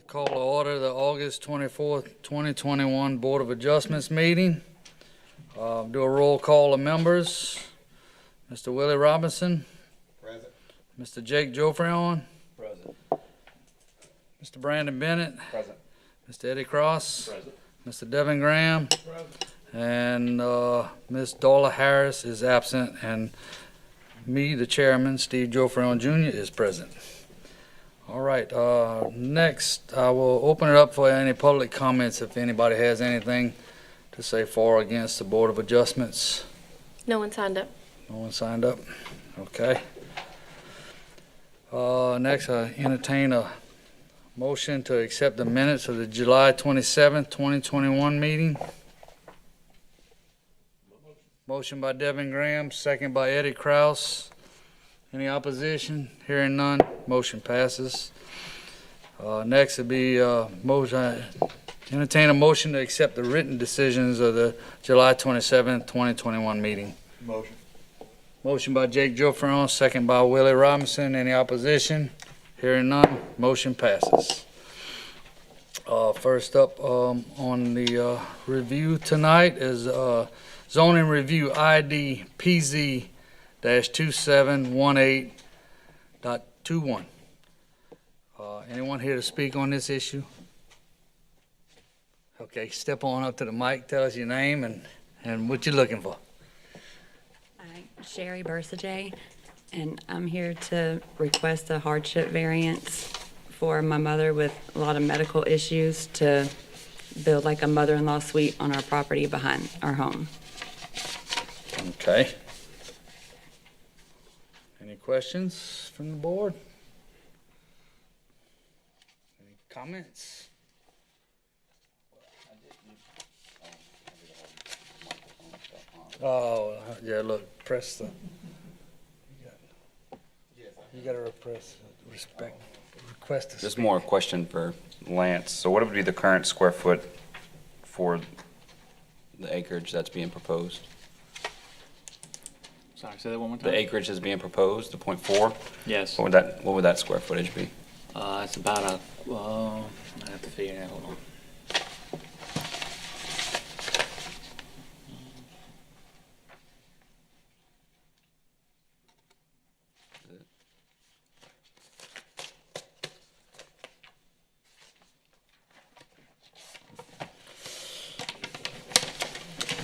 Call to order the August 24th, 2021 Board of Adjustments meeting. Do a roll call of members. Mr. Willie Robinson. Present. Mr. Jake Jofreon. Present. Mr. Brandon Bennett. Present. Mr. Eddie Cross. Present. Mr. Devin Graham. Present. And Ms. Darla Harris is absent. And me, the chairman, Steve Jofreon Jr., is present. All right, next I will open it up for any public comments if anybody has anything to say for or against the Board of Adjustments. No one signed up. No one signed up? Okay. Next, I entertain a motion to accept the minutes of the July 27th, 2021 meeting. Motion by Devin Graham, second by Eddie Kraus. Any opposition? Hearing none, motion passes. Next would be entertain a motion to accept the written decisions of the July 27th, 2021 meeting. Motion. Motion by Jake Jofreon, second by Willie Robinson. Any opposition? Hearing none, motion passes. First up on the review tonight is zoning review ID PZ-2718.21. Anyone here to speak on this issue? Okay, step on up to the mic, tell us your name and what you're looking for. Hi, Sherry Bursajay, and I'm here to request a hardship variance for my mother with a lot of medical issues to build like a mother-in-law suite on our property behind our home. Okay. Any questions from the board? Any comments? Oh, yeah, look, press the, you gotta request a Just speak. more a question for Lance. So what would be the current square foot for the acreage that's being proposed? Sorry, say that one more The time. acreage that's being proposed, the .4, Yes. what would that square footage be? It's about I have to figure it out. Hold on.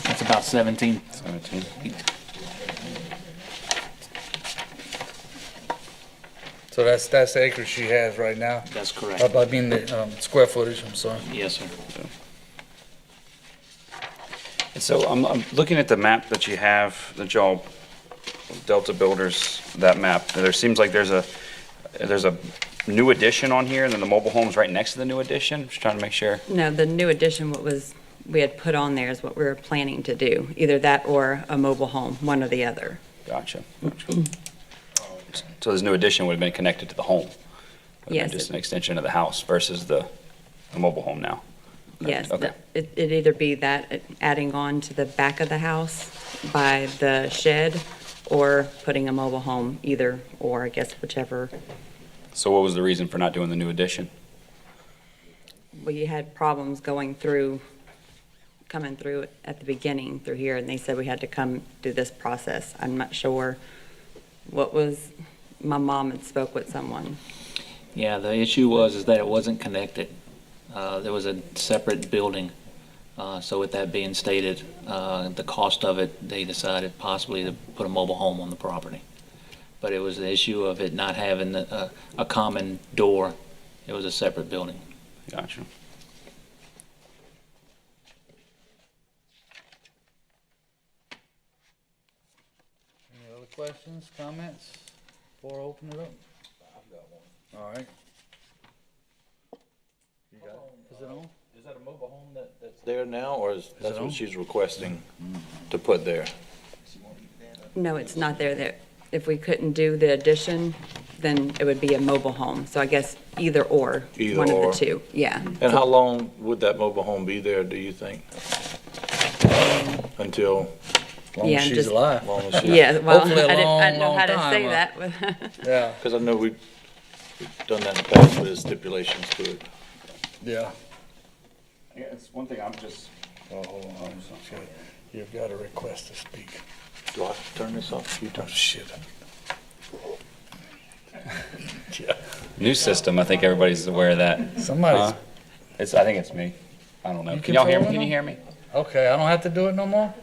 It's about 17. 17. So that's the acreage she has right now? That's correct. I mean, the square footage, I'm sorry. Yes, sir. And so I'm looking at the map that you have, that y'all, Delta Builders, that map. There seems like there's a new addition on here, and then the mobile home's right next to the new addition. Just trying to make sure. No, the new addition, we had put on there is what we were planning to do, either that or a mobile home, one or the other. Gotcha. So this new addition would have been connected to the home? Would have been Yes. just an extension of the house versus the mobile home now? Yes, Okay. it'd either be that, adding on to the back of the house by the shed, or putting a mobile home, either or, I guess, whichever. So what was the reason for not doing the new addition? We had problems coming through at the beginning through here, and they said we had to come do this process. I'm not sure my mom had spoke with someone. Yeah, the issue is that it wasn't connected. There was a separate building. So with that being stated, the cost of it, they decided possibly to put a mobile home on the property. But it was the issue of it not having a common door. It was a separate building. Gotcha. Any other questions, comments, before I open it up? I've got one. All right. You got it? Is it on? Is that a mobile home that's there now, or that's it on? what she's requesting to put there? No, it's not there. If we couldn't do the addition, then it would be a mobile home. So I guess either or, Either one or. of the two, yeah. And how long would that mobile home be there, do you think? Until, As long Yeah, as she's just- alive. as long as she, Yeah, well, Hopefully a I didn't know long, how to long say time, that. Yeah. because I know we've done that in the past with stipulations to it. Yeah. Yeah, it's one thing I'm just, Oh, hold on. You've got a request to speak. Do I turn this off? You Oh, turn. shit. Yeah. new system, I think everybody's aware of that. Somebody's, I think it's me. I don't know. You Can y'all hear me? controlling Can you them? hear me? okay, I don't have to do it no more?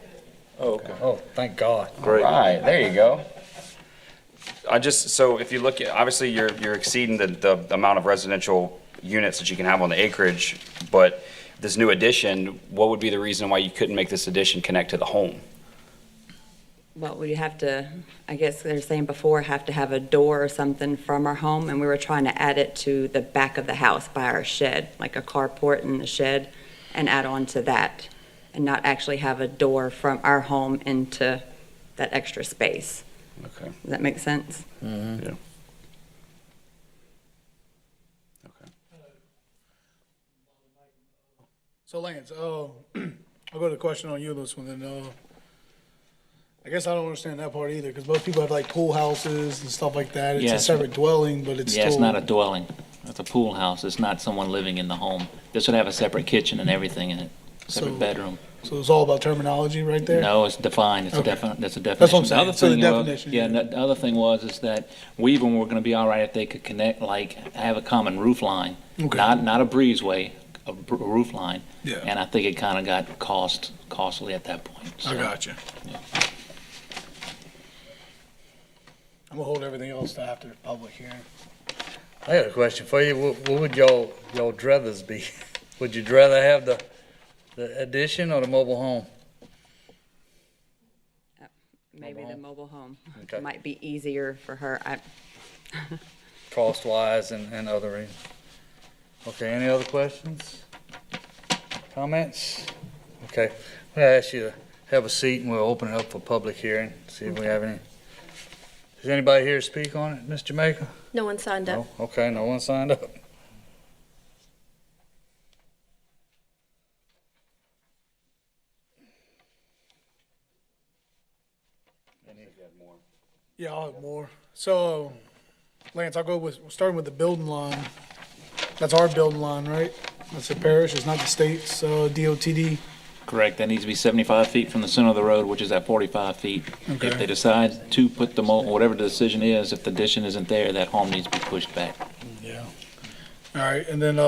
Oh, okay. Oh, thank God. Great. All right, there you go. So if you look at, obviously you're exceeding the amount of residential units that you can have on the acreage, but this new addition, what would be the reason why you couldn't make this addition connect to the home? Well, we have to, I guess they're saying before, have to have a door or something from our home, and we were trying to add it to the back of the house by our shed, like a carport in the shed, and add on to that, and not actually have a door from our home into that extra space. Okay. Does that make sense? Yeah. Okay. So Lance, I'll go to the question on you, this one, then, I guess I don't understand that part either, because most people have like pool houses and stuff like that. It's a Yes. separate dwelling, but it's Yeah, it's still. not a dwelling. It's a pool house. It's not someone living in the home. This would have a separate kitchen and everything in it, separate So- bedroom. So it's all about terminology right there? No, it's defined. It's a Okay. definite, that's a That's definition. what I'm saying. The other So the thing was- definition, Yeah, yeah. and the other thing was, is that we even were gonna be all right if they could connect, like, have a common roof line. Okay. Not a breezeway, a roof line. Yeah. And I think it kinda got costly at that point. I so. got you. I'm gonna hold everything else to after the public hearing. I got a question for you. What would y'all druthers be? Would you rather have the addition or the mobile home? Maybe the mobile home. Okay. Might be easier for her. Cost-wise and other reasons. Okay, any other questions? Comments? Okay, I'm gonna ask you to have a seat and we'll open it up for public hearing, see if we have any. Is anybody here to speak on it, Ms. Jamaica? No one signed up. No? Okay, no one signed up. Yeah, I'll have more. So, Lance, I'll go with, starting with the building line. That's our building line, right? That's the parish, it's not the state's, DOTD. Correct, that needs to be 75 feet from the center of the road, which is at 45 feet. Okay. If they decide to put the, whatever the decision is, if the addition isn't there, that home needs to be pushed back. Yeah. All right, and then,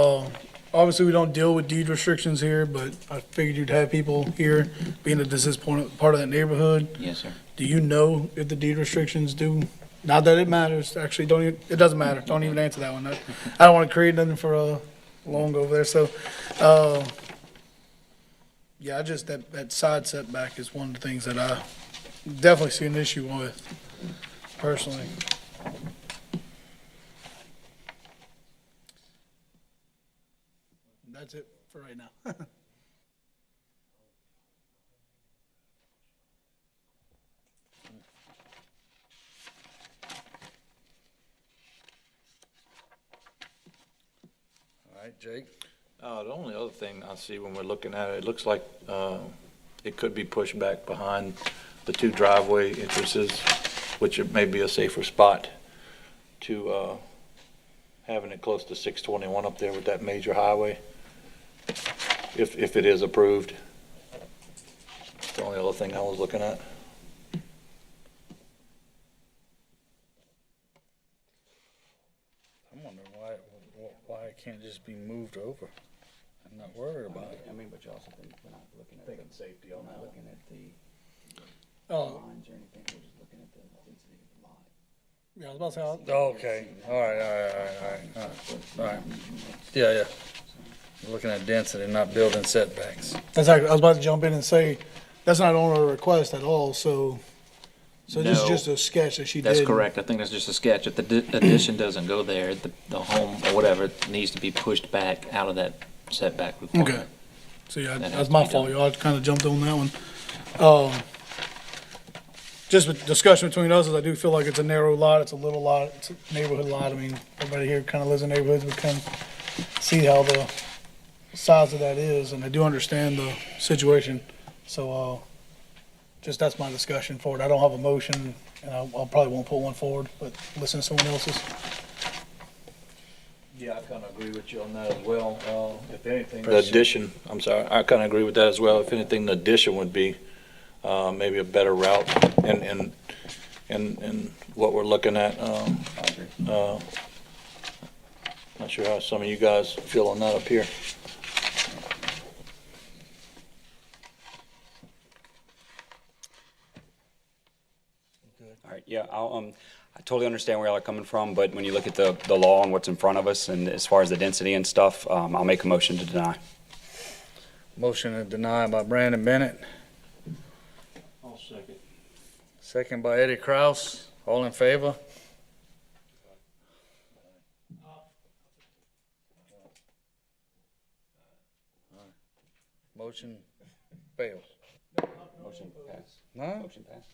obviously, we don't deal with deed restrictions here, but I figured you'd have people here, being that this is part of that neighborhood. Yes, sir. Do you know if the deed restrictions do? Not that it matters, actually, don't even, it doesn't matter, don't even answer that one. I don't wanna create nothing for, long over there, so, yeah, that side setback is one of the things that I definitely see an issue with, personally. That's it for right now. All right, Jake? The only other thing I see when we're looking at it, it looks like it could be pushed back behind the two driveway entrances, which it may be a safer spot to having it close to 621 up there with that major highway, if it is approved. That's the only other thing I was looking at. I'm wondering why it can't just be moved over. I'm not worried about it. I mean, but you also think we're not looking at Thinking safety on that. looking at the Oh, lines or anything, we're just looking at the density of the lot. yeah, I was about to say, Okay, all right. All right. Yeah. We're looking at density, not building setbacks. that's actually, I was about to jump in and say, that's not on our request at all, so this is No. just a sketch that she did. That's correct. I think that's just a sketch. If the addition doesn't go there, the home or whatever needs to be pushed back out of that setback requirement. Okay. So yeah, That has that's to my be fault, done. y'all kind of jumped on that one. Just with discussion between us, is I do feel like it's a narrow lot, it's a little lot, it's a neighborhood lot. I mean, everybody here kind of lives in neighborhoods, we can see how the size of that is, and I do understand the situation. So, just that's my discussion for it. I don't have a motion, and I'll probably won't put one forward, but listen to someone else's. Yeah, I kind of agree with you on that as well. If anything. The addition, I'm sorry, I kind of agree with that as well. If anything, the addition would be maybe a better route and what we're looking at. Not sure how some of you guys feel on that up here. All right, yeah, I totally understand where y'all are coming from, but when you look at the law and what's in front of us, and as far as the density and stuff, I'll make a motion to deny. Motion to deny by Brandon Bennett, I'll second. second by Eddie Kraus. All in favor? Motion fails. Motion passed. No? Motion passed.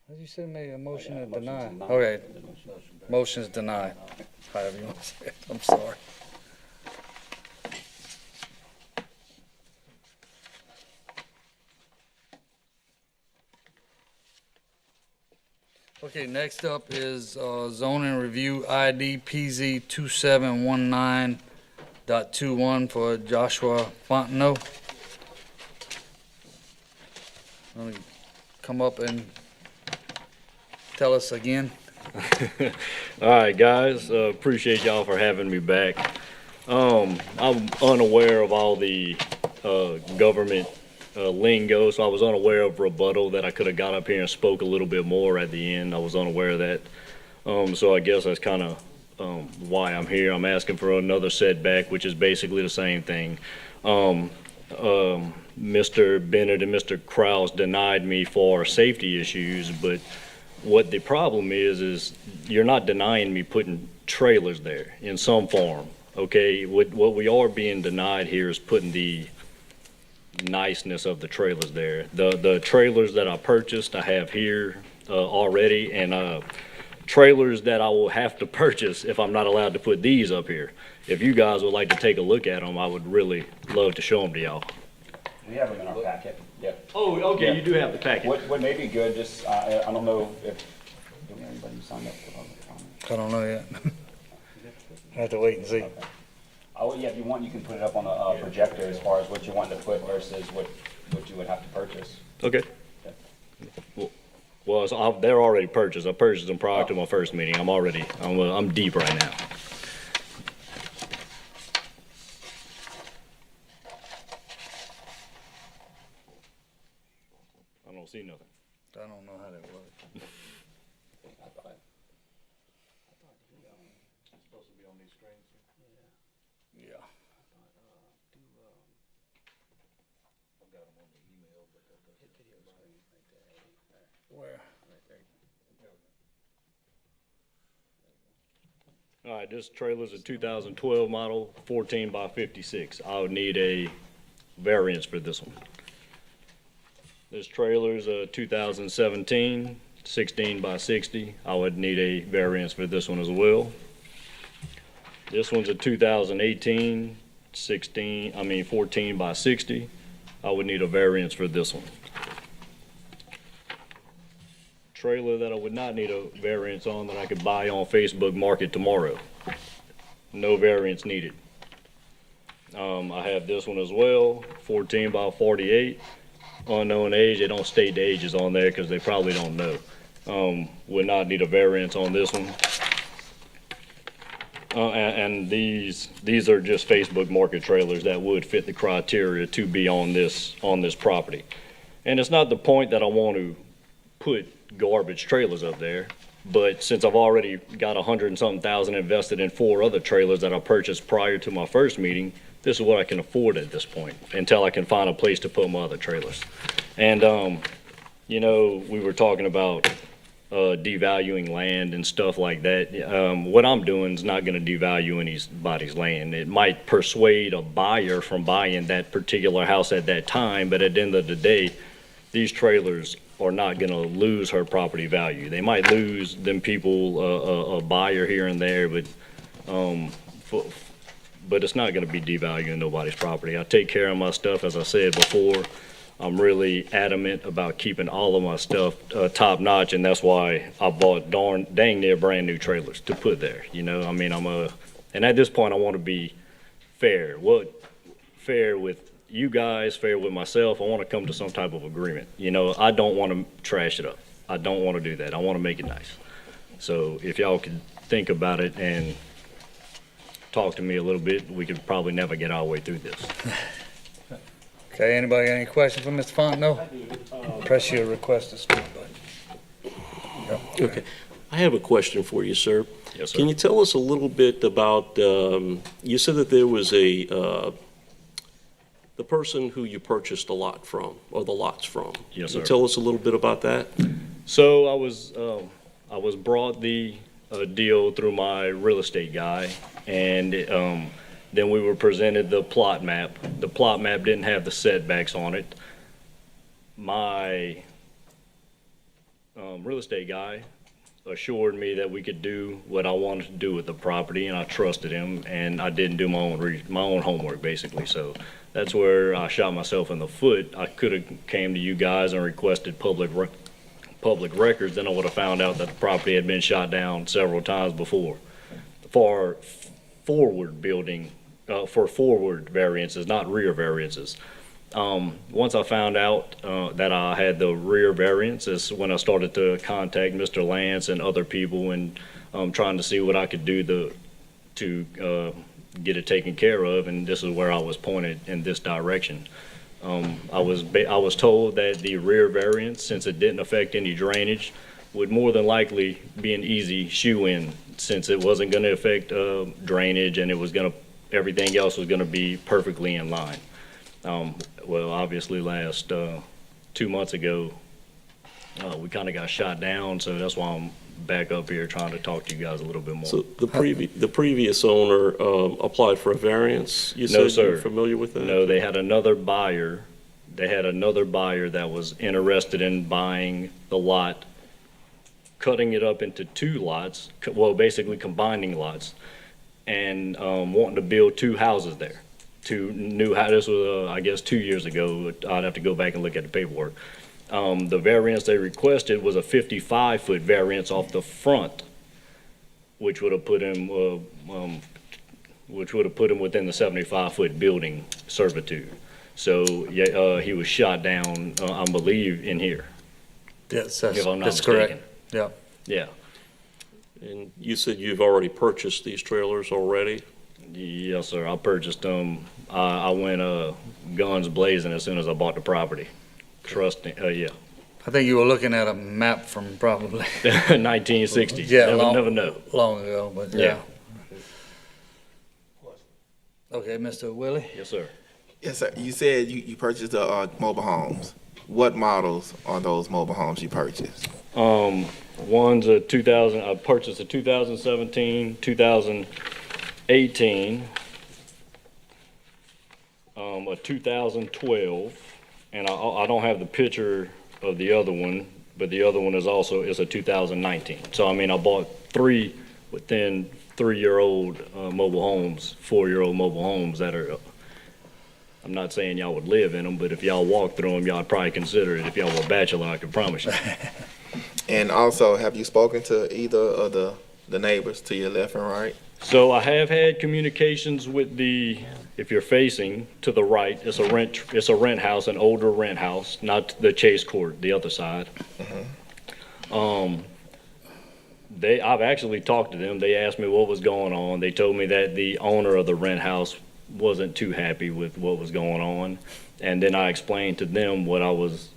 How did you say made a motion to Motion deny? to deny. Okay, motion's denied. However you want to say it. I'm sorry. Okay, next up is zoning review ID PZ 2719.21 for Joshua Fontenot. Want to come up and tell us again? All right, guys, appreciate y'all for having me back. I'm unaware of all the government lingo, so I was unaware of rebuttal that I could have got up here and spoke a little bit more at the end. I was unaware of that. So I guess that's kind of why I'm here. I'm asking for another setback, which is basically the same thing. Mr. Bennett and Mr. Kraus denied me for safety issues, but what the problem is you're not denying me putting trailers there in some form, okay? What we are being denied here is putting the niceness of the trailers there. The trailers that I purchased, I have here already, and trailers that I will have to purchase if I'm not allowed to put these up here. If you guys would like to take a look at them, I would really love to show them to y'all. We have them in our packet. Yep. Oh, okay, Yeah. you do have the packet. What may be good, just, I don't know if, do we have anybody who signed up for public comment? I don't know yet. I have to wait and see. Oh, yeah, if you want, you can put it up on a projector as far as what you want to put versus what you would have to purchase. Okay. Well, they're already purchased. I purchased them prior to my first meeting. I'm deep right now. I don't see nothing. I don't know how that works. Yeah. Where? All right, this trailer's a 2012 model, 14 by 56. I would need a variance for this one. This trailer's a 2017, 16 by 60. I would need a variance for this one as well. This one's a 2018, 14 by 60. I would need a variance for this one. Trailer that I would not need a variance on that I could buy on Facebook Market tomorrow. No variance needed. I have this one as well, 14 by 48. Unknown age, they don't state the ages on there because they probably don't know. Would not need a variance on this one. And these are just Facebook Market trailers that would fit the criteria to be on this property. And it's not the point that I want to put garbage trailers up there, but since I've already got 100 and something thousand invested in 4 other trailers that I purchased prior to my first meeting, this is what I can afford at this point until I can find a place to put my other trailers. And we were talking about devaluing land and stuff like that. What I'm doing is not going to devalue anybody's land. It might persuade a buyer from buying that particular house at that time, but at the end of the day, these trailers are not going to lose her property value. They might lose them people, a buyer here and there, but it's not going to be devaluing nobody's property. I take care of my stuff, as I said before. I'm really adamant about keeping all of my stuff top notch, and that's why I bought dang near brand new trailers to put there. I'm a And at this point, I want to be fair. Fair with you guys, fair with myself. I want to come to some type of agreement. You know, I don't want to trash it up. I don't want to do that. I want to make it nice. So if y'all could think about it and talk to me a little bit, we could probably navigate our way through this. Okay, anybody got any questions for Mr. Fontenot? Press your request to speak, bud. Okay. I have a question for you, sir. Yes, sir. Can you tell us a little bit about, you said that there was the person who you purchased the lot from, or the lots from. Yes, Can you sir. tell us a little bit about that? So I was brought the deal through my real estate guy, and then we were presented the plot map. The plot map didn't have the setbacks on it. My real estate guy assured me that we could do what I wanted to do with the property, and I trusted him, and I didn't do my own homework, basically. So that's where I shot myself in the foot. I could have came to you guys and requested public records, then I would have found out that the property had been shot down several times before. For forward building, for forward variances, not rear variances. Once I found out that I had the rear variance is when I started to contact Mr. Lance and other people and trying to see what I could do to get it taken care of, and this is where I was pointed in this direction. I was told that the rear variance, since it didn't affect any drainage, would more than likely be an easy shoe-in, since it wasn't going to affect drainage, and everything else was going to be perfectly in line. Well, obviously, last 2 months ago, we kind of got shot down, so that's why I'm back up here trying to talk to you guys a little bit more. So the previous owner applied for a variance? You No, said sir. you're familiar with that? No, they had another buyer. They had another buyer that was interested in buying the lot, cutting it up into two lots, well, basically combining lots, and wanting to build two houses there. This was, I guess, 2 years ago. I'd have to go back and look at the paperwork. The variance they requested was a 55-foot variance off the front, which would have put him within the 75-foot building servitude. So, yeah, he was shot down, I believe, in here. Yes, If I'm not that's correct. mistaken. Yeah. Yeah. And you said you've already purchased these trailers already? Yes, sir. I purchased them. I went guns blazing as soon as I bought the property. Trusting, yeah. I think you were looking at a map from probably 1960. Yeah, never know. long ago, but Yeah. Okay, Mr. Willie? Yes, sir. Yes, sir. You said you purchased the mobile homes. What models are those mobile homes you purchased? One's a 2000. I purchased a 2017, 2018, a 2012, and I don't have the picture of the other one, but the other one is a 2019. So I mean, I bought three within 3-year-old mobile homes, 4-year-old mobile homes that are. I'm not saying y'all would live in them, but if y'all walk through them, y'all probably consider it. If y'all were a bachelor, I can promise you. And also, have you spoken to either of the neighbors to your left and right? So I have had communications with if you're facing to the right, it's a rent house, an older rent house, not the Chase Court, the other side. I've actually talked to them. They asked me what was going on. They told me that the owner of the rent house wasn't too happy with what was going on. And then I explained to them what I was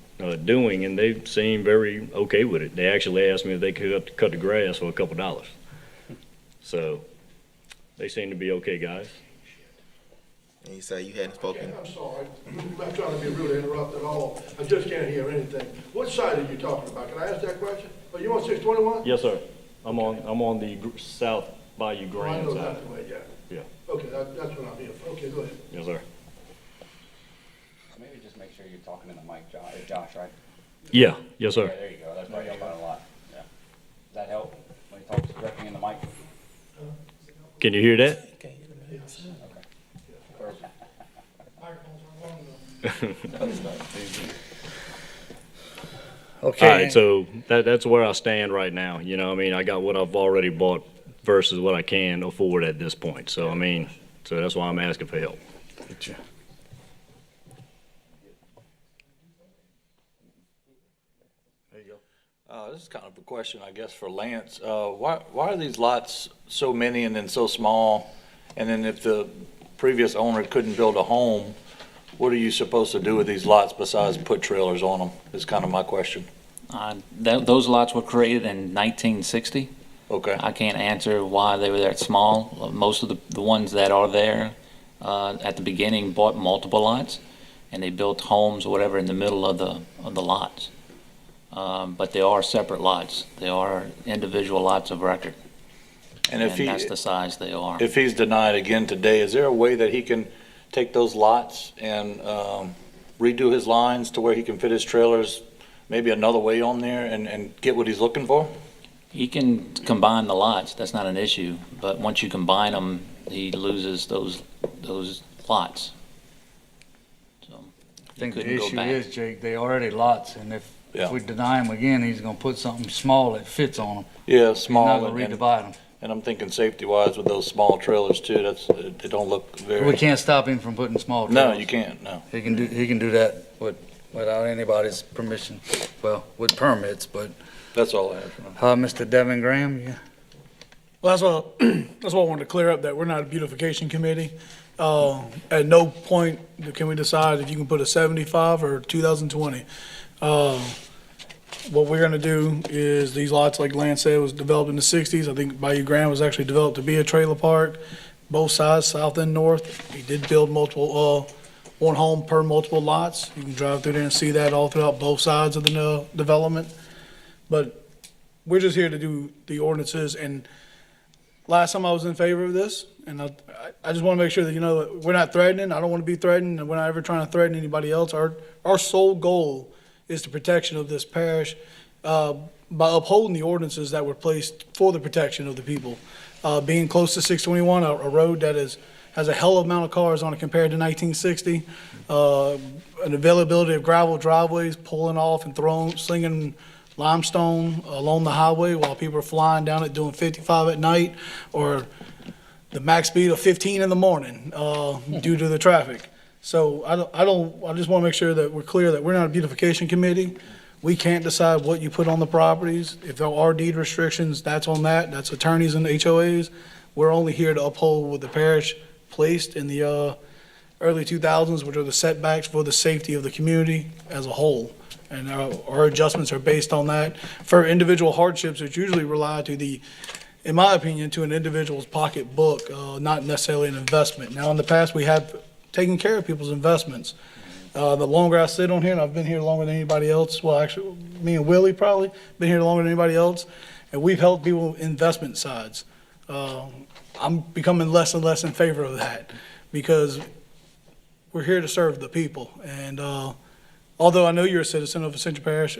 doing, and they seemed very okay with it. They actually asked me if they could cut the grass for a couple dollars. So they seem to be okay, guys. And you say you hadn't spoken. I'm sorry, I'm not trying to be rude or interrupt at all. I just can't hear anything. What side are you talking about? Can I ask that question? Are you on 621? Yes, sir. I'm on the South Bayou I Grand know side. that way, yeah. Yeah. Okay, that's what I'm here for. Okay, go ahead. Yes, sir. Maybe just make sure you're talking in the mic, Josh, right? Yeah. Yes, Yeah, sir. there you go. That's probably helping a lot. Yeah. Does that help when he talks directly in the mic? Can you hear that? Okay. All right, so that's where I stand right now. You know, I mean, I got what I've already bought versus what I can afford at this point. So, I mean, so that's why I'm asking for help. This is kind of a question, I guess, for Lance. Why are these lots so many and then so small? And then if the previous owner couldn't build a home, what are you supposed to do with these lots besides put trailers on them, is kind of my question. Those lots were created in 1960. Okay. I can't answer why they were that small. Most of the ones that are there at the beginning bought multiple lots, and they built homes or whatever in the middle of the lots. But they are separate lots. They are individual lots of record. And if that's the size they are. If he's denied again today, is there a way that he can take those lots and redo his lines to where he can fit his trailers maybe another way on there and get what he's looking for? He can combine the lots, that's not an issue, but once you combine them, he loses those lots. So I think the couldn't go issue back. is, Jake, they already lots, and if we deny him again, he's gonna put something small that fits on them. Yeah, small. He's not gonna redivide them. And I'm thinking safety-wise with those small trailers too, they don't look very. We can't stop him from putting small trailers. No, you can't, no. He can do that without anybody's permission, well, with permits, but. That's all I have for now. Mr. Devin Graham, yeah. Well, that's what I wanted to clear up, that we're not a beautification committee. At no point can we decide if you can put a 75 or 2020. What we're gonna do is, these lots, like Lance said, was developed in the 60s. I think Bayou Grand was actually developed to be a trailer park, both sides, south and north. We did build multiple, one home per multiple lots. You can drive through there and see that all throughout both sides of the development. But we're just here to do the ordinances, and last time I was in favor of this, and I just want to make sure that, you know, that we're not threatening. I don't want to be threatened, and we're not ever trying to threaten anybody else. Our sole goal is the protection of this parish by upholding the ordinances that were placed for the protection of the people. Being close to 621, a road that has a hell of amount of cars on it compared to 1960, an availability of gravel driveways, pulling off and slinging limestone along the highway while people are flying down it doing 55 at night, or the max speed of 15 in the morning due to the traffic. So I just want to make sure that we're clear that we're not a beautification committee. We can't decide what you put on the properties. If there are deed restrictions, that's on that. That's attorneys and HOAs. We're only here to uphold what the parish placed in the early 2000s, which are the setbacks for the safety of the community as a whole. And our adjustments are based on that. For individual hardships, it's usually relied to in my opinion, to an individual's pocketbook, not necessarily an investment. Now, in the past, we have taken care of people's investments. The longer I sit on here, and I've been here longer than anybody else, well, actually, me and Willie probably, been here longer than anybody else, and we've helped people investment sides. I'm becoming less and less in favor of that, because we're here to serve the people. And although I know you're a citizen of Central Parish,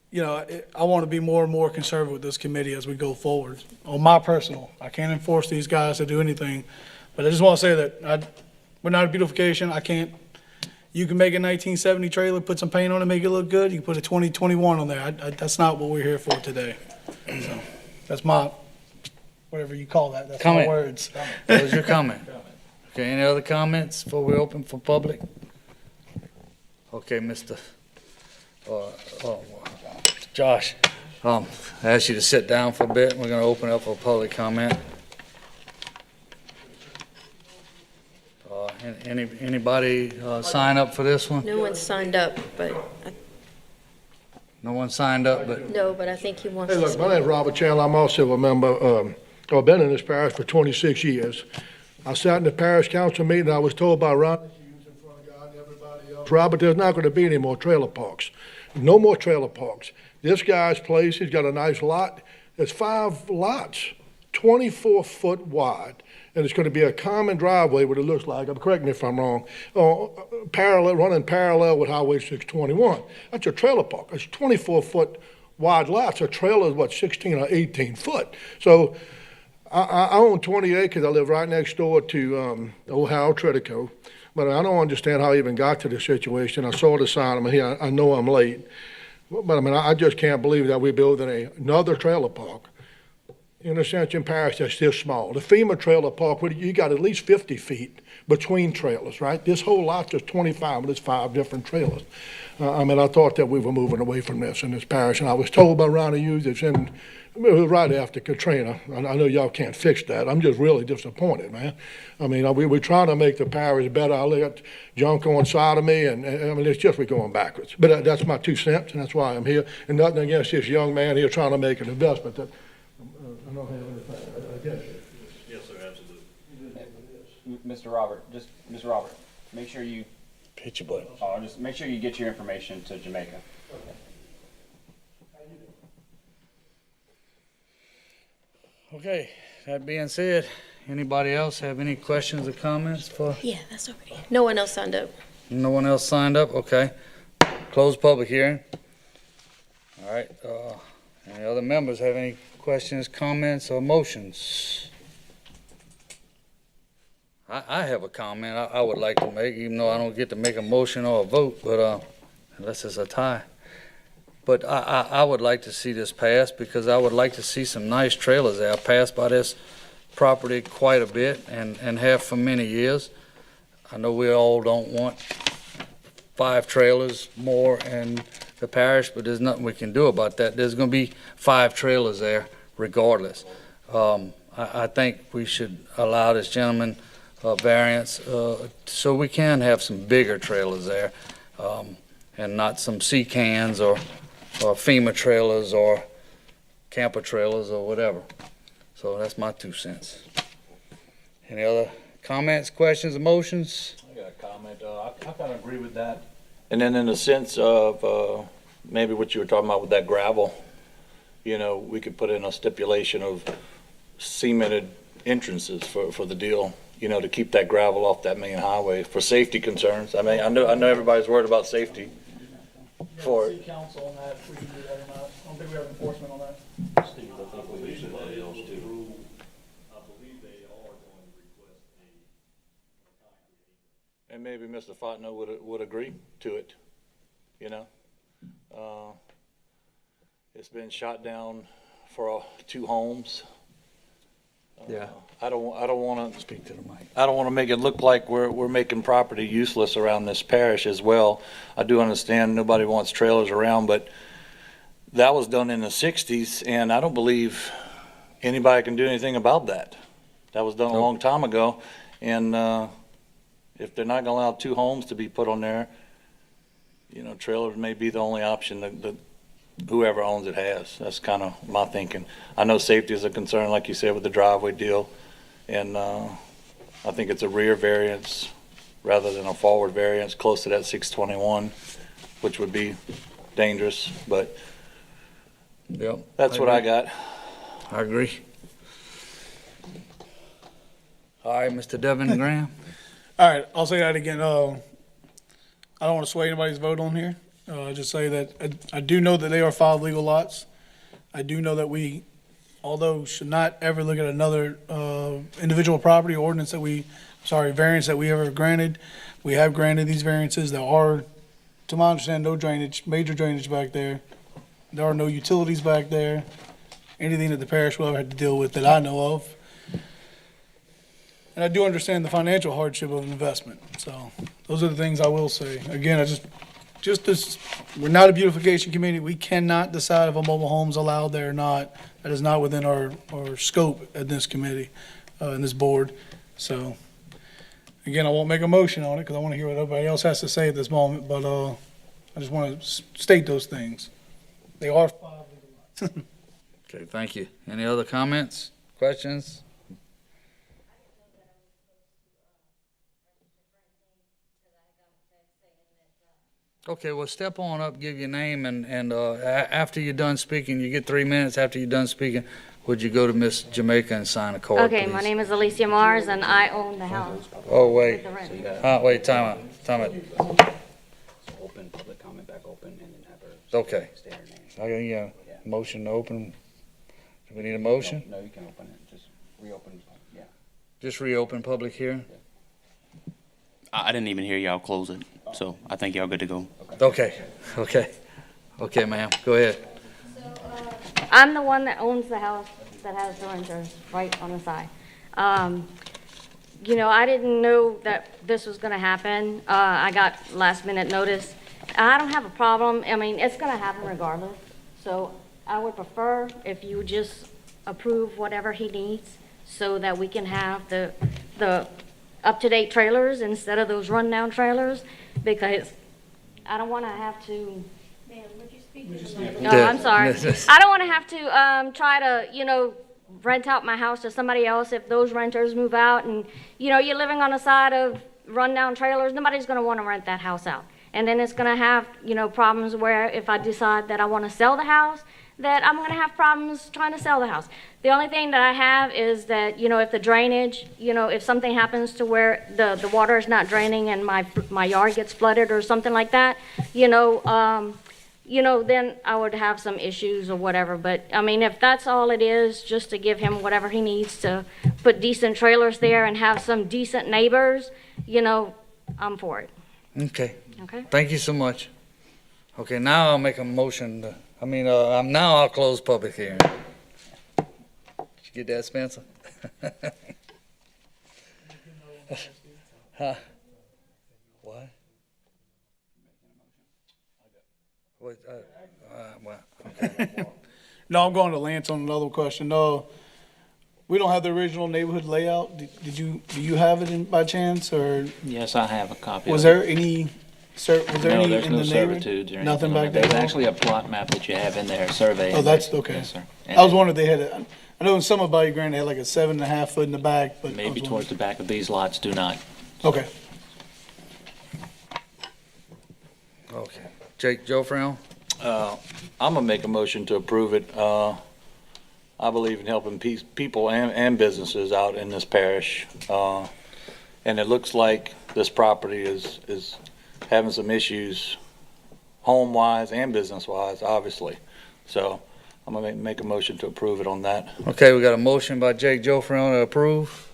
you know, I want to be more and more conservative with this committee as we go forward. On my personal, I can't enforce these guys to do anything, but I just want to say that we're not a beautification. You can make a 1970 trailer, put some paint on it, make it look good. You can put a 2021 on there. That's not what we're here for today. So that's my, whatever you call that. That's Comment. my words. That was your comment. Okay, any other comments before we open for public? Okay, Mr. Josh, I ask you to sit down for a bit. We're gonna open up for public comment. Anybody sign up for this one? No one signed up, but, No one signed up, but no, but I think he wants Hey, to look, my speak. name's Robert Chandler. I'm also a member, I've been in this parish for 26 years. I sat in the parish council meeting, I was told by Ron, in front of God and everybody else, Robert, there's not gonna be any more trailer parks. No more trailer parks. This guy's place, he's got a nice lot. There's 5 lots, 24 foot wide. And it's gonna be a common driveway, what it looks like, correct me if I'm wrong, running parallel with Highway 621. That's a trailer park. It's 24 foot wide lots. A trailer is what, 16 or 18 foot. So I own 20 acres. I live right next door to old Harold Tridico. But I don't understand how I even got to this situation. I saw the sign. I'm here. I know I'm late. But I mean, I just can't believe that we're building another trailer park in Ascension Parish, that's still small. The FEMA trailer park, you got at least 50 feet between trailers, right? This whole lot is 25, but it's 5 different trailers. I thought that we were moving away from this in this parish, and I was told by Ronnie Hughes, it was right after Katrina. I know y'all can't fix that. I'm just really disappointed, man. We're trying to make the parish better. I let John coincide me, and it's just we're going backwards. But that's my 2 cents, and that's why I'm here. And nothing against this young man here trying to make an investment that I don't have anything against it. Yes, sir, absolutely. Mr. Robert, make sure you, Hit your button. just make sure you get your information to Jamaica. Okay, that being said, anybody else have any questions or comments for? Yeah, that's okay. No one else signed up. No one else signed up? Okay. Close public hearing. All right, any other members have any questions, comments, or motions? I have a comment I would like to make, even though I don't get to make a motion or a vote, but, unless it's a tie. But I would like to see this passed, because I would like to see some nice trailers there. I passed by this property quite a bit and have for many years. I know we all don't want 5 trailers more in the parish, but there's nothing we can do about that. There's gonna be 5 trailers there regardless. I think we should allow this gentleman a variance, so we can have some bigger trailers there, and not some sea cans or FEMA trailers or camper trailers or whatever. So that's my 2 cents. Any other comments, questions, or motions? I got a comment. I kind of agree with that. And then in the sense of maybe what you were talking about with that gravel, we could put in a stipulation of cemented entrances for the deal, to keep that gravel off that main highway for safety concerns. I know everybody's worried about safety for it. City council on that, if we can do that or not. I don't think we have enforcement on that. Steve, I think we need somebody else too. I believe they are going to request a concrete apron. And maybe Mr. Fontenot would agree to it, It's been shot down for 2 homes. Yeah. I don't want to Speak to the mic. I don't want to make it look like we're making property useless around this parish as well. I do understand nobody wants trailers around, but that was done in the 60s, and I don't believe anybody can do anything about that. That was done a long time ago, and if they're not going to allow 2 homes to be put on there, trailers may be the only option that whoever owns it has. That's kind of my thinking. I know safety is a concern, like you said, with the driveway deal, and I think it's a rear variance rather than a forward variance, close to that 621, which would be dangerous, but Yep. that's what I got. I agree. All right, Mr. Devin Graham. All right, I'll say that again. I don't want to sway anybody's vote on here. Just say that I do know that they are 5 legal lots. I do know that we, although should not ever look at another individual property ordinance variance that we ever granted. We have granted these variances. There are, to my understanding, no drainage, major drainage back there. There are no utilities back there. Anything that the parish will ever have to deal with that I know of. And I do understand the financial hardship of an investment. So those are the things I will say. Again, we're not a beautification committee. We cannot decide if a mobile home is allowed there or not. That is not within our scope at this committee, in this board. So, again, I won't make a motion on it because I want to hear what everybody else has to say at this moment. But I just want to state those things. They are 5 legal lots. Okay, thank you. Any other comments, questions? Okay, well, step on up, give your name, and after you're done speaking, you get 3 minutes. After you're done speaking, would you go to Miss Jamaica and sign a card, Okay, please? my name is Alicia Mars, and I own the house Oh, wait. with the rent. Wait, time out. Open, public comment back open, and then have her Okay. state her name. I got a motion to open. Do we need a motion? No, you can open it, just reopen, yeah. Just reopen public hearing? I didn't even hear y'all close it, so I think y'all good to go. Okay, ma'am, go ahead. I'm the one that owns the house that has the renters right on the side. You know, I didn't know that this was gonna happen. I got last minute notice. I don't have a problem. I mean, it's gonna happen regardless. So I would prefer if you would just approve whatever he needs so that we can have the up-to-date trailers instead of those rundown trailers, because I don't wanna have to. Ma'am, would you speak to the mic? No, I'm sorry. I don't wanna have to, try to, you know, rent out my house to somebody else if those renters move out and, you know, you're living on the side of rundown trailers, nobody's gonna wanna rent that house out. And then it's gonna have, you know, problems where if I decide that I wanna sell the house, that I'm gonna have problems trying to sell the house. The only thing that I have is that, you know, if the drainage, you know, if something happens to where the water is not draining and my yard gets flooded or something like that, you know, then I would have some issues or whatever. But, I mean, if that's all it is, just to give him whatever he needs to put decent trailers there and have some decent neighbors, you know, I'm for it. Okay. Okay? Thank you so much. Okay, now I'll make a motion now I'll close public hearing. Did you get that, Spencer? Huh? What? What, well, okay. No, I'm going to Lance on another question. No, we don't have the original neighborhood layout. Do you have it by chance, or Yes, I have a copy. was of it. there any, was there No, any there's in no the neighborhood? servitudes or Nothing anything back like there? that. There's at all? actually a plot map that you have in there, survey. Oh, that's okay. Yes, sir. I was wondering if they had I know in some of Bayou Grande they had like a 7.5 foot in the back, but. I Maybe was towards the back of these lots do not. wondering. Okay. Okay. Jake Joffrey? I'm gonna make a motion to approve it. I believe in helping people and businesses out in this parish. And it looks like this property is having some issues, home-wise and business-wise, obviously. So I'm gonna make a motion to approve it on that. Okay, we got a motion by Jake Joffrey to approve.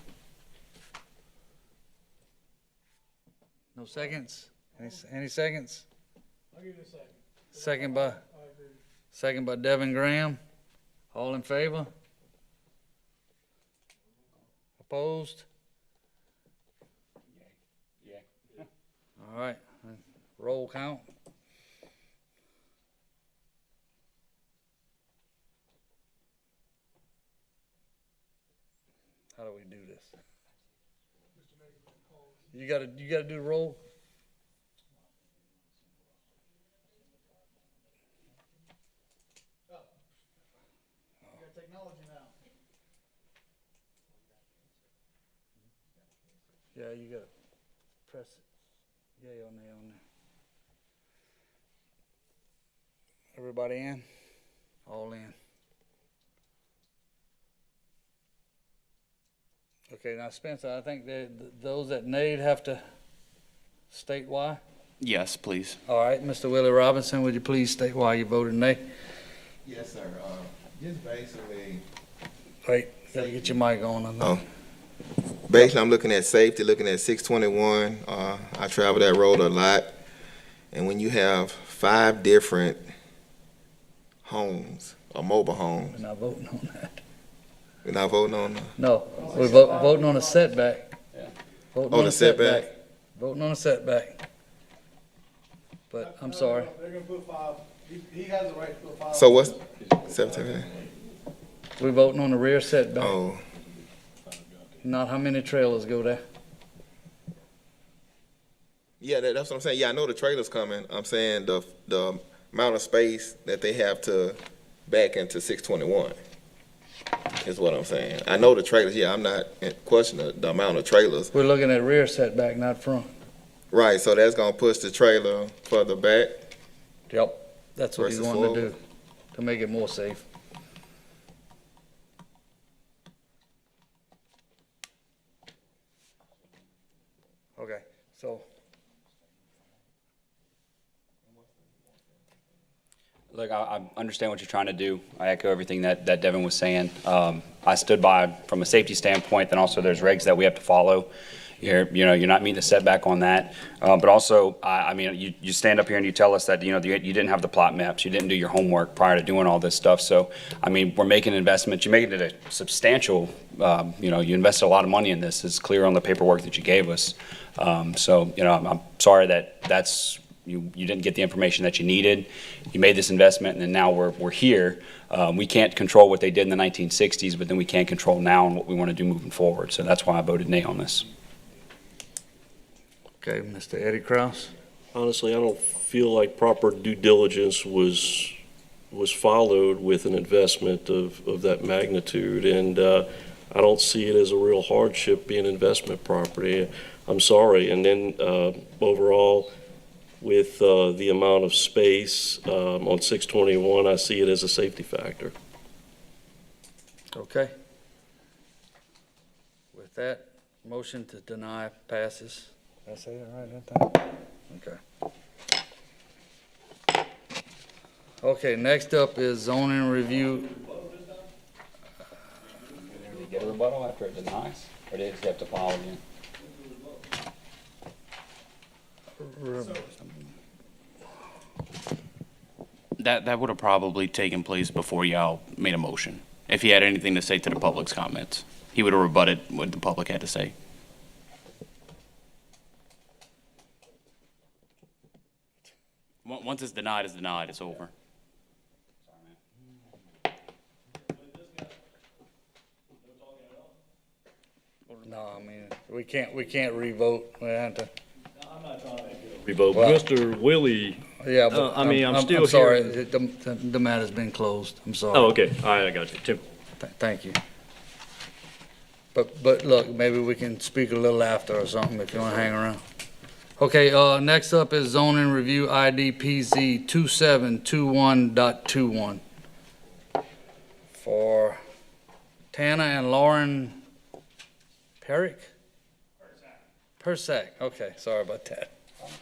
No seconds? Any seconds? I'll give you a second. Second by Devin Graham. All in favor? Opposed? All right, roll count. How do we do this? You gotta do the roll? Technology now. Yeah, you gotta press it. Yay on there, Everybody in? All in. Okay, now Spencer, I think those that need have to state why. Yes, please. All right, Mr. Willie Robinson, would you please state why you voted nay? Yes, sir. Just basically. Wait, gotta get your mic on. Oh. Basically, I'm looking at safety, looking at 621. I travel that road a lot. And when you have 5 different homes, or mobile homes. We're not voting on that. We're not voting on that? No, we're voting on a setback. Voting Oh, on the a setback? Voting on a setback. But I'm sorry. They're gonna put 5. He has the right to put 5. So what's 17? We're voting on the rear setback, Oh, not how many trailers go there. yeah, that's what I'm saying. Yeah, I know the trailer's coming. I'm saying the amount of space that they have to back into 621 is what I'm saying. I know the trailers. Yeah, I'm not questioning the amount of trailers. We're looking at rear setback, not front. Right, so that's gonna push the trailer further back. Yep. That's what he's Versus wanting to forward. do, to make it more safe. Okay, so. Look, I understand what you're trying to do. I echo everything that Devin was saying. I stood by from a safety standpoint, then also there's regs that we have to follow. You're not meeting the setback on that. But also, I mean, you stand up here and you tell us that, you didn't have the plot maps, you didn't do your homework prior to doing all this stuff. So, I mean, we're making an investment. You're making it a substantial, you invested a lot of money in this. It's clear on the paperwork that you gave us. So, I'm sorry that you didn't get the information that you needed. You made this investment, and then now we're here. We can't control what they did in the 1960s, but then we can't control now and what we want to do moving forward. So that's why I voted nay on this. Okay, Mr. Eddie Kraus? Honestly, I don't feel like proper due diligence was followed with an investment of that magnitude, and I don't see it as a real hardship being investment property. I'm sorry. And then overall, with the amount of space on 621, I see it as a safety factor. Okay. With that, motion to deny passes. Did I say that right that time? Okay. Okay, next up is zoning review. Did we get a rebuttal after it denies, or did it have to file again? That would have probably taken place before y'all made a motion. If he had anything to say to the public's comments, he would have rebutted what the public had to say. Once it's denied, it's over. No, I mean, we can't revote. We have to. Revote. Well, Mr. Willie, Yeah, but I mean, I'm still I'm sorry, here. the matter's been closed. I'm sorry. Oh, okay. All right, I got you. Tim. Thank you. But look, maybe we can speak a little after or something if you want to hang around. Okay, next up is zoning review ID PZ 2721.21 for Tana and Lauren Perac? Perac. Okay, sorry about that.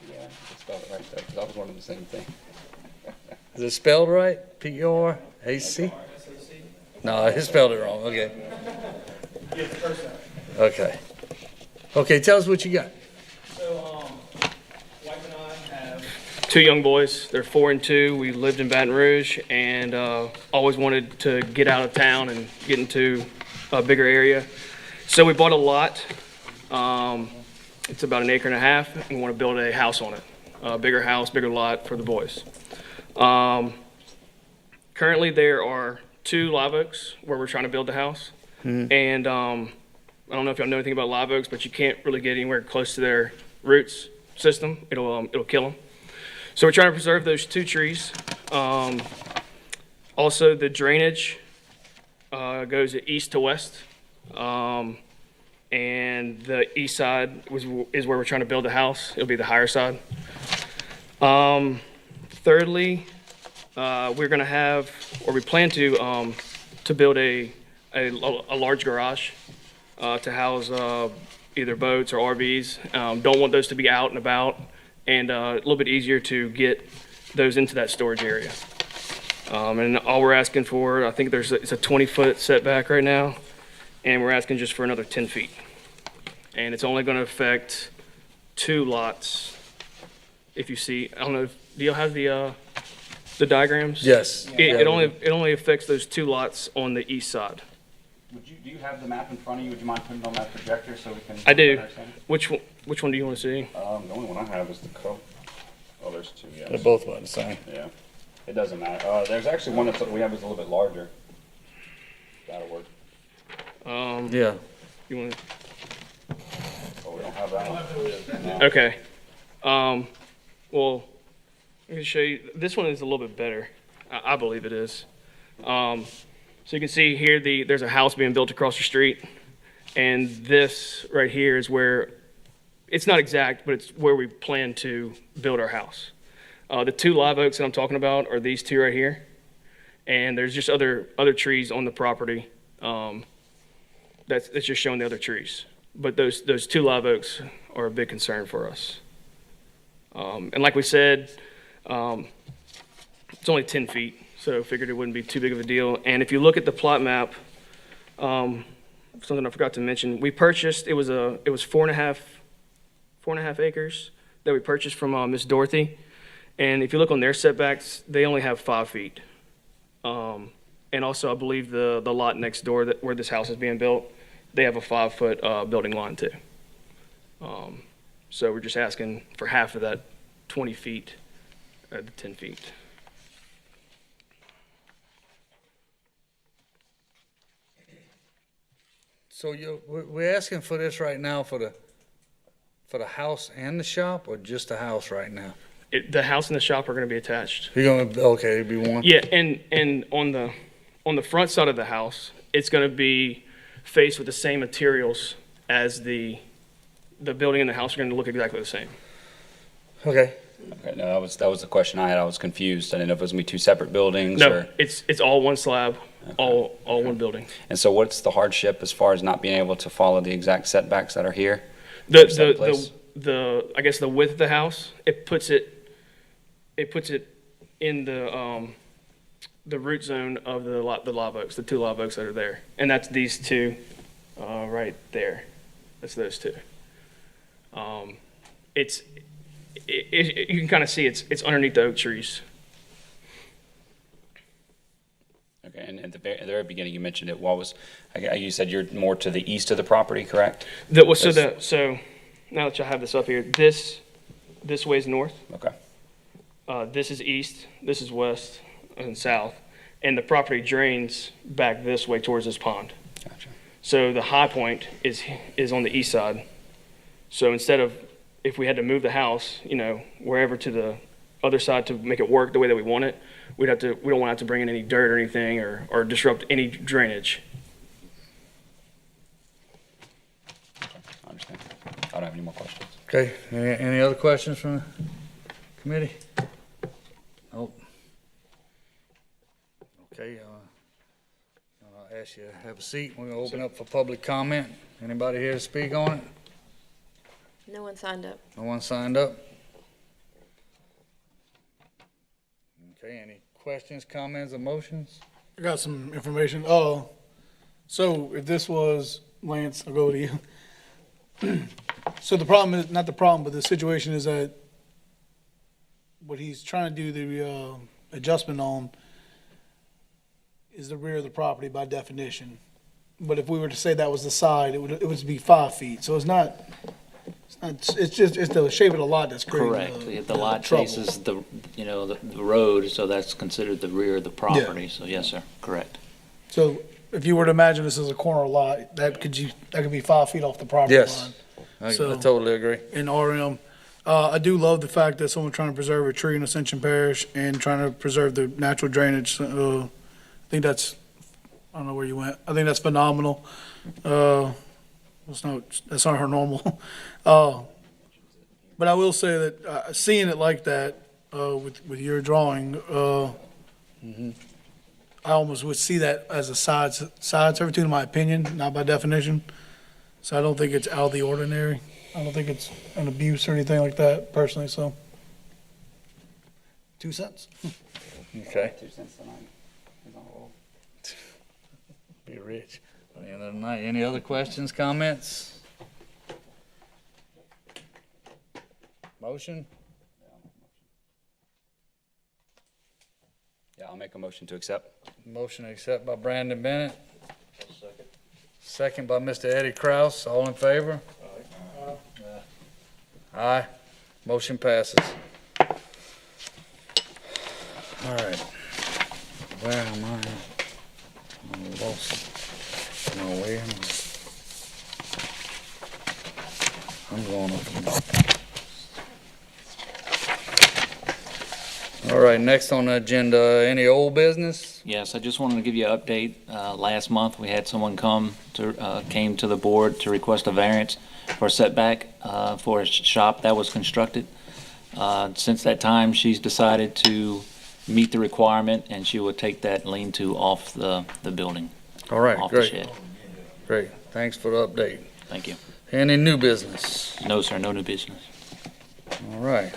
Yeah, I spelled it right there, because I was wondering the same thing. Is it spelled right? P-O-R-A-C? No, he spelled it wrong. Okay. Okay. Okay, tell us what you got. So, wife and I have 2 young boys. They're 4 and 2. We lived in Baton Rouge and always wanted to get out of town and get into a bigger area. So we bought a lot. It's about 1.5 acres, and we want to build a house on it. A bigger house, bigger lot for the boys. Currently, there are 2 live oaks where we're trying to build the house. And I don't know if y'all know anything about live oaks, but you can't really get anywhere close to their roots system. It'll kill them. So we're trying to preserve those 2 trees. Also, the drainage goes east to west. And the east side is where we're trying to build the house. It'll be the higher side. Thirdly, we're going to have, or we plan to build a large garage to house either boats or RVs. Don't want those to be out and about, and a little bit easier to get those into that storage area. And all we're asking for, I think it's a 20-foot setback right now, and we're asking just for another 10 feet. And it's only going to affect 2 lots. If you see, I don't know, do you have the diagrams? Yes. It only affects those 2 lots on the east side. Do you have the map in front of you? Would you mind putting it on that projector so we can? I do. Understand? Which one do you want to see? The only one I have is the code. Oh, there's 2, yes. They're both about the same. Yeah, it doesn't matter. There's actually one that we have is a little bit larger. That'll work. Yeah. You want? Oh, we don't have that one. No. Okay. Well, let me show you. This one is a little bit better. I believe it is. So you can see here, there's a house being built across the street, and this right here is where, it's not exact, but it's where we plan to build our house. The 2 live oaks that I'm talking about are these 2 right here, and there's just other trees on the property. That's just showing the other trees. But those 2 live oaks are a big concern for us. And like we said, it's only 10 feet, so figured it wouldn't be too big of a deal. And if you look at the plot map, something I forgot to mention. We purchased, it was 4.5 acres that we purchased from Miss Dorothy. And if you look on their setbacks, they only have 5 feet. And also, I believe the lot next door where this house is being built, they have a 5-foot building line too. So we're just asking for half of that 20 feet, the 10 feet. So we're asking for this right now for the house and the shop, or just the house right now? The house and the shop are going to be attached. You're gonna, okay, it'd be one? Yeah, and on the front side of the house, it's going to be faced with the same materials as the building and the house are going to look exactly the same. Okay. Okay, no, that was the question I had. I was confused. I didn't know if it was gonna be 2 separate buildings No, or. it's all one slab, all one building. And so what's the hardship as far as not being able to follow the exact setbacks that are here? The I guess the width of the house, it puts it in the root zone of the live oaks, the 2 live oaks that are there, and that's these 2 right there. That's those 2. You can kind of see it's underneath the oak trees. Okay, and at the very beginning, you mentioned it. You said you're more to the east of the property, correct? So now that I have this up here, this way is north. Okay. This is east, this is west and south, and the property drains back this way towards this pond. Gotcha. So the high point is on the east side. So instead of, if we had to move the house, wherever to the other side to make it work the way that we want it, we don't want to have to bring in any dirt or anything or disrupt any drainage. I understand. I don't have any more questions. Okay, any other questions from the committee? Nope. Okay, I'll ask you to have a seat. We're gonna open up for public comment. Anybody here to speak on it? No one signed up. No one signed up? Okay, any questions, comments, or motions? I got some information. So if this was, Lance, I'll go to you. So the problem is, not the problem, but the situation is that what he's trying to do the adjustment on is the rear of the property by definition. But if we were to say that was the side, it would be 5 feet. So it's just the shape of the lot that's creating Correct. The lot trouble. faces the road, so that's considered the rear of the property. So yes, sir, correct. So if you were to imagine this as a corner lot, that could be 5 feet off the property Yes. line. I So- totally agree. In RM. I do love the fact that someone's trying to preserve a tree in Ascension Parish and trying to preserve the natural drainage. I think that's, I don't know where you went. I think that's phenomenal. That's not her normal. But I will say that seeing it like that with your drawing, I almost would see that as a side servitude, in my opinion, not by definition. So I don't think it's out of the ordinary. I don't think it's an abuse or anything like that, personally, so. 2 cents. Okay. 2 cents tonight. He's on a roll. Be rich by the end of the night. Any other questions, comments? Motion? Yeah, I'll make a motion to accept. Motion to accept by Brandon Bennett. Second by Mr. Eddie Kraus. All in favor? Aye. Motion passes. All right. Where am I? I'm lost. No, where am I? I'm going up. All right, next on the agenda, any old business? Yes, I just wanted to give you an update. Last month, we had someone came to the board to request a variance for a setback for a shop that was constructed. Since that time, she's decided to meet the requirement, and she will take that lean-to off the building. All right, off the great. shed. Great, thanks for the update. Thank you. Any new business? No, sir, no new business. All right.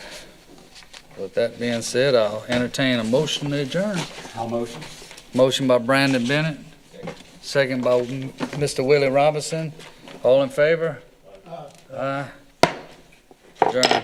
With that being said, I'll entertain a motion to adjourn. I'll motion. Motion by Brandon Bennett, second by Mr. Willie Robinson. All in favor? Aye. Adjourn.